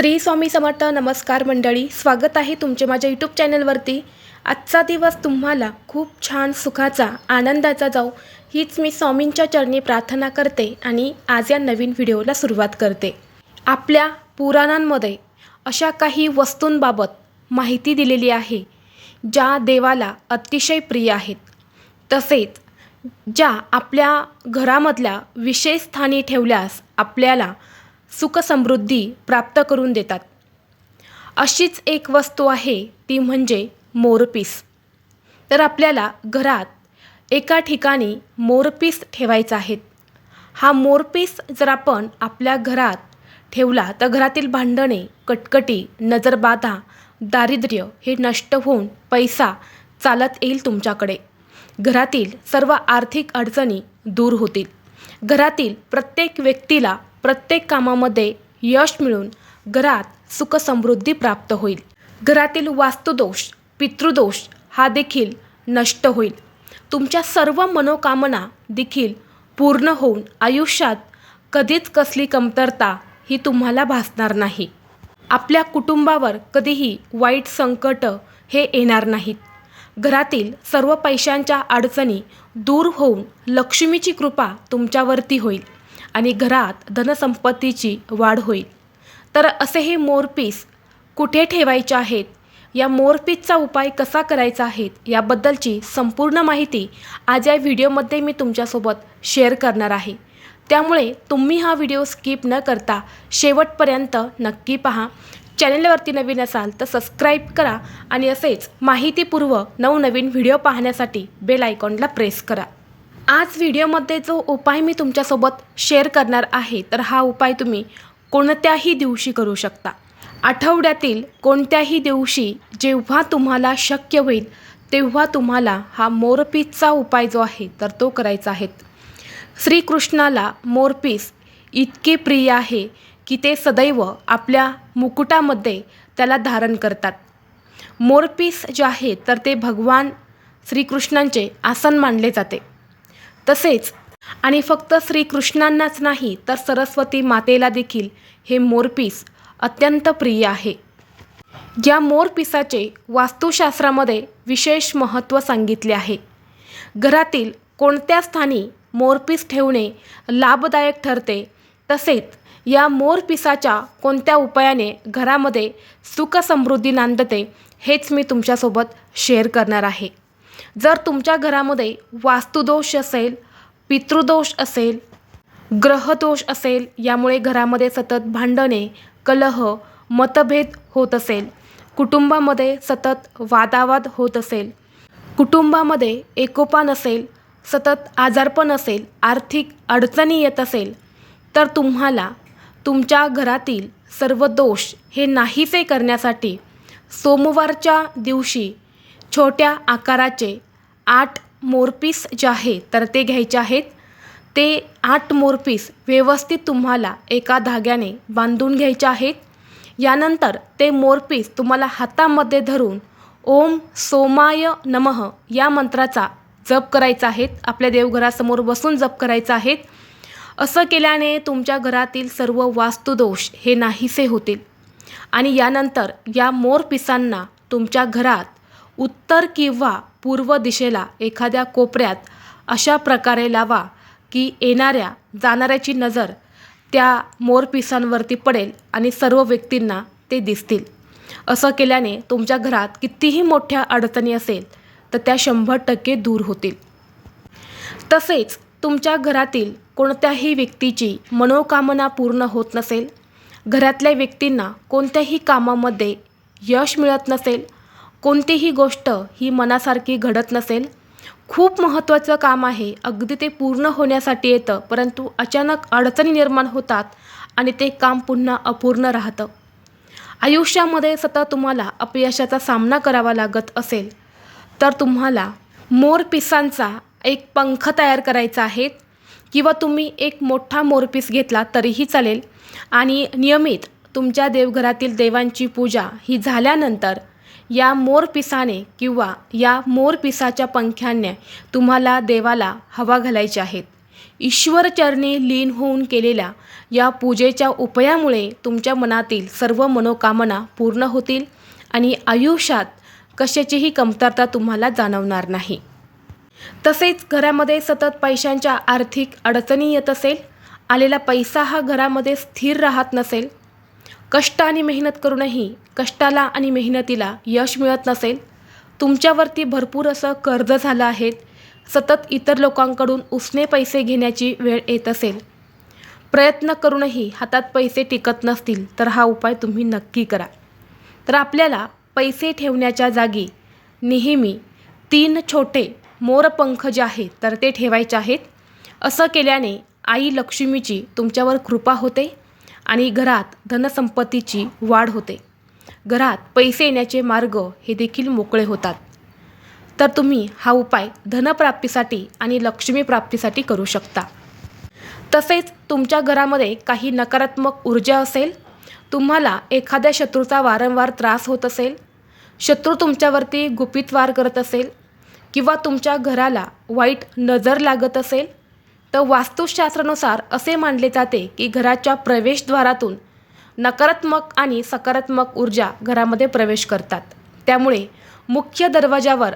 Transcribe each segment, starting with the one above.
श्री स्वामी समर्थ. नमस्कार मंडळी, स्वागत आहे तुमचे माझ्या यूट्यूब चॅनलवरती. आजचा दिवस तुम्हाला खूप छान सुखाचा आनंदाचा जाऊ हीच मी स्वामींच्या चरणी प्रार्थना करते आणि आज या नवीन व्हिडिओला सुरुवात करते. आपल्या पुराणांमध्ये अशा काही वस्तूंबाबत माहिती दिलेली आहे ज्या देवाला अतिशय प्रिय आहेत, तसेच ज्या आपल्या घरामधल्या विशेष स्थानी ठेवल्यास आपल्याला सुख समृद्धी प्राप्त करून देतात. अशीच एक वस्तू आहे ती म्हणजे मोरपीस. तर आपल्याला घरात एका ठिकाणी मोरपीस ठेवायचा आहे. हा मोरपीस जर आपण आपल्या घरात ठेवला तर घरातील भांडणे, कटकटी, नजरबाधा, दारिद्र्य हे नष्ट होऊन पैसा चालत येईल तुमच्याकडे. घरातील सर्व आर्थिक अडचणी दूर होतील. घरातील प्रत्येक व्यक्तीला प्रत्येक कामामध्ये यश मिळून घरात सुख समृद्धी प्राप्त होईल. घरातील वास्तुदोष, पितृदोष हा देखील नष्ट होईल. तुमच्या सर्व मनोकामना देखील पूर्ण होऊन आयुष्यात कधीच कसली कमतरता ही तुम्हाला भासणार नाही. आपल्या कुटुंबावर कधीही वाईट संकट हे येणार नाहीत. घरातील सर्व पैशांच्या अडचणी दूर होऊन लक्ष्मीची कृपा तुमच्यावरती होईल आणि घरात धनसंपत्तीची वाढ होईल. तर असे हे मोरपीस कुठे ठेवायचे आहेत, या मोरपीसचा उपाय कसा करायचा आहे याबद्दलची संपूर्ण माहिती आज या व्हिडिओमध्ये मी तुमच्यासोबत शेअर करणार आहे. त्यामुळे तुम्ही हा व्हिडिओ स्किप न करता शेवटपर्यंत नक्की पहा. चॅनलवरती नवीन असाल तर सबस्क्राईब करा आणि असेच माहितीपूर्व नवनवीन व्हिडिओ पाहण्यासाठी बेल आयकॉनला प्रेस करा. आज व्हिडिओमध्ये जो उपाय मी तुमच्यासोबत शेअर करणार आहे तर हा उपाय तुम्ही कोणत्याही दिवशी करू शकता. आठवड्यातील कोणत्याही दिवशी जेव्हा तुम्हाला शक्य होईल तेव्हा तुम्हाला हा मोरपीसचा उपाय जो आहे तर तो करायचा आहे. श्रीकृष्णाला मोरपीस इतके प्रिय आहे की ते सदैव आपल्या मुकुटामध्ये त्याला धारण करतात. मोरपीस जे आहे तर ते भगवान श्रीकृष्णांचे आसन मानले जाते. तसेच आणि फक्त श्रीकृष्णांनाच नाही तर सरस्वती मातेला देखील हे मोरपीस अत्यंत प्रिय आहे. या मोरपिसाचे वास्तुशास्त्रामध्ये विशेष महत्त्व सांगितले आहे. घरातील कोणत्या स्थानी मोरपीस ठेवणे लाभदायक ठरते, तसेच या मोरपिसाच्या कोणत्या उपायाने घरामध्ये सुख समृद्धी नांदते हेच मी तुमच्यासोबत शेअर करणार आहे. जर तुमच्या घरामध्ये वास्तुदोष असेल, पितृदोष असेल, ग्रहदोष असेल, यामुळे घरामध्ये सतत भांडणे, कलह, मतभेद होत असेल, कुटुंबामध्ये सतत वादावाद होत असेल, कुटुंबामध्ये एकोपा नसेल, सतत आजारपण असेल, आर्थिक अडचणी येत असेल, तर तुम्हाला तुमच्या घरातील सर्व दोष हे नाहीसे करण्यासाठी सोमवारच्या दिवशी छोट्या आकाराचे 8 मोरपीस जे आहे तर ते घ्यायचे आहेत. ते 8 मोरपीस व्यवस्थित तुम्हाला एका धाग्याने बांधून घ्यायचे आहेत. यानंतर ते मोरपीस तुम्हाला हातामध्ये धरून ओम सोमाय नमः या मंत्राचा जप करायचा आहे. आपल्या देवघरासमोर बसून जप करायचा आहे. असं केल्याने तुमच्या घरातील सर्व वास्तुदोष हे नाहीसे होतील. आणि यानंतर या मोरपिसांना तुमच्या घरात उत्तर किंवा पूर्व दिशेला एखाद्या कोपऱ्यात अशा प्रकारे लावा की येणाऱ्या जाणाऱ्याची नजर त्या मोरपिसांवरती पडेल आणि सर्व व्यक्तींना ते दिसतील. असं केल्याने तुमच्या घरात कितीही मोठ्या अडचणी असेल तर त्या 100% दूर होतील. तसेच तुमच्या घरातील कोणत्याही व्यक्तीची मनोकामना पूर्ण होत नसेल, घरातल्या व्यक्तींना कोणत्याही कामामध्ये यश मिळत नसेल, कोणतीही गोष्ट ही मनासारखी घडत नसेल, खूप महत्त्वाचं काम आहे, अगदी ते पूर्ण होण्यासाठी येतं परंतु अचानक अडचणी निर्माण होतात आणि ते काम पुन्हा अपूर्ण राहतं, आयुष्यामध्ये सतत तुम्हाला अपयशाचा सामना करावा लागत असेल तर तुम्हाला मोरपिसांचा एक पंख तयार करायचा आहे किंवा तुम्ही एक मोठा मोरपीस घेतला तरीही चालेल. आणि नियमित तुमच्या देवघरातील देवांची पूजा ही झाल्यानंतर या मोरपिसाने किंवा या मोरपिसाच्या पंख्याने तुम्हाला देवाला हवा घालायची आहेत. ईश्वरचरणी लीन होऊन केलेल्या या पूजेच्या उपायामुळे तुमच्या मनातील सर्व मनोकामना पूर्ण होतील आणि आयुष्यात कशाचीही कमतरता तुम्हाला जाणवणार नाही. तसेच घरामध्ये सतत पैशांच्या आर्थिक अडचणी येत असेल, आलेला पैसा हा घरामध्ये स्थिर राहत नसेल, कष्ट आणि मेहनत करूनही कष्टाला आणि मेहनतीला यश मिळत नसेल, तुमच्यावरती भरपूर असं कर्ज झालं आहे, सतत इतर लोकांकडून उसने पैसे घेण्याची वेळ येत असेल, प्रयत्न करूनही हातात पैसे टिकत नसतील, तर हा उपाय तुम्ही नक्की करा. तर आपल्याला पैसे ठेवण्याच्या जागी नेहमी 3 छोटे मोरपंख जे आहेत तर ते ठेवायचे आहेत. असं केल्याने आई लक्ष्मीची तुमच्यावर कृपा होते आणि घरात धनसंपत्तीची वाढ होते. घरात पैसे येण्याचे मार्ग हे देखील मोकळे होतात. तर तुम्ही हा उपाय धनप्राप्तीसाठी आणि लक्ष्मी प्राप्तीसाठी करू शकता. तसेच तुमच्या घरामध्ये काही नकारात्मक ऊर्जा असेल, तुम्हाला एखाद्या शत्रूचा वारंवार त्रास होत असेल, शत्रू तुमच्यावरती गुपित वार करत असेल किंवा तुमच्या घराला वाईट नजर लागत असेल, तर वास्तुशास्त्रानुसार असे मानले जाते की घराच्या प्रवेशद्वारातून नकारात्मक आणि सकारात्मक ऊर्जा घरामध्ये प्रवेश करतात. त्यामुळे मुख्य दरवाजावर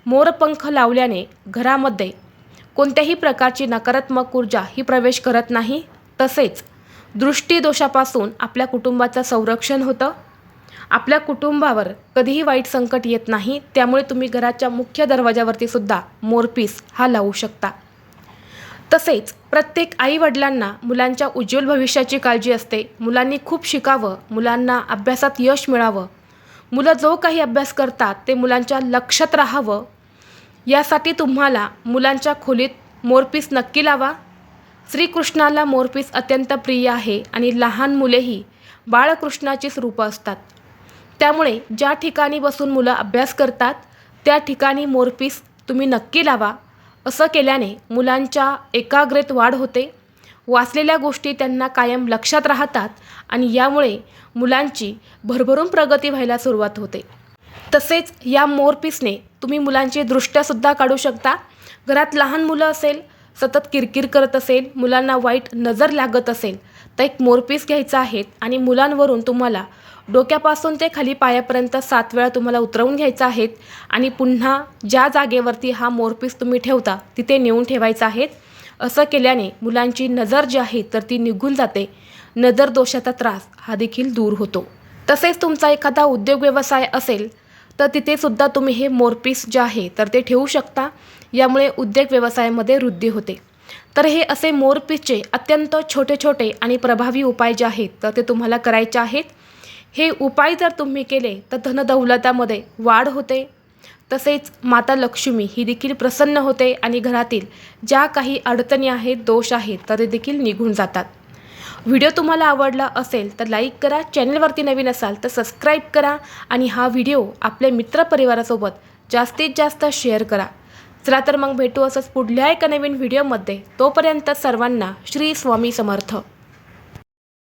मोरपंख लावल्याने घरामध्ये कोणत्याही प्रकारची नकारात्मक ऊर्जा ही प्रवेश करत नाही. तसेच दृष्टीदोषापासून आपल्या कुटुंबाचं संरक्षण होतं. आपल्या कुटुंबावर कधीही वाईट संकट येत नाही. त्यामुळे तुम्ही घराच्या मुख्य दरवाजावरती सुद्धा मोरपीस हा लावू शकता. तसेच प्रत्येक आईवडिलांना मुलांच्या उज्ज्वल भविष्याची काळजी असते. मुलांनी खूप शिकावं, मुलांना अभ्यासात यश मिळावं, मुलं जो काही अभ्यास करतात ते मुलांच्या लक्षात राहावं, यासाठी तुम्हाला मुलांच्या खोलीत मोरपीस नक्की लावा. श्रीकृष्णाला मोरपीस अत्यंत प्रिय आहे आणि लहान मुलेही बाळकृष्णाचीच रूपं असतात. त्यामुळे ज्या ठिकाणी बसून मुलं अभ्यास करतात त्या ठिकाणी मोरपीस तुम्ही नक्की लावा. असं केल्याने मुलांच्या एकाग्रतेत वाढ होते, वाचलेल्या गोष्टी त्यांना कायम लक्षात राहतात आणि यामुळे मुलांची भरभरून प्रगती व्हायला सुरुवात होते. तसेच या मोरपीसने तुम्ही मुलांची दृष्ट्यासुद्धा काढू शकता. घरात लहान मुलं असेल, सतत किरकिर करत असेल, मुलांना वाईट नजर लागत असेल, तर एक मोरपीस घ्यायचा आहे आणि मुलांवरून तुम्हाला डोक्यापासून ते खाली पायापर्यंत 7 वेळा तुम्हाला उतरवून घ्यायचं आहे आणि पुन्हा ज्या जागेवरती हा मोरपीस तुम्ही ठेवता तिथे नेऊन ठेवायचा आहे. असं केल्याने मुलांची नजर जी आहे तर ती निघून जाते. नजर दोषाचा त्रास हा देखील दूर होतो. तसेच तुमचा एखादा उद्योग व्यवसाय असेल तर तिथे सुद्धा तुम्ही हे मोरपीस जे आहे तर ते ठेवू शकता. यामुळे उद्योग व्यवसायामध्ये वृद्धी होते. तर हे असे मोरपीसचे अत्यंत छोटे छोटे आणि प्रभावी उपाय जे आहेत तर ते तुम्हाला करायचे आहेत. हे उपाय जर तुम्ही केले तर धनदौलतामध्ये वाढ होते. तसेच माता लक्ष्मी ही देखील प्रसन्न होते आणि घरातील ज्या काही अडचणी आहेत, दोष आहेत तर ते देखील निघून जातात. व्हिडिओ तुम्हाला आवडला असेल तर लाईक करा, चॅनलवरती नवीन असाल तर सबस्क्राईब करा आणि हा व्हिडिओ आपल्या मित्रपरिवारासोबत जास्तीत जास्त शेअर करा. चला तर मग भेटू असंच पुढल्या एका नवीन व्हिडिओमध्ये. तोपर्यंत सर्वांना श्री स्वामी समर्थ.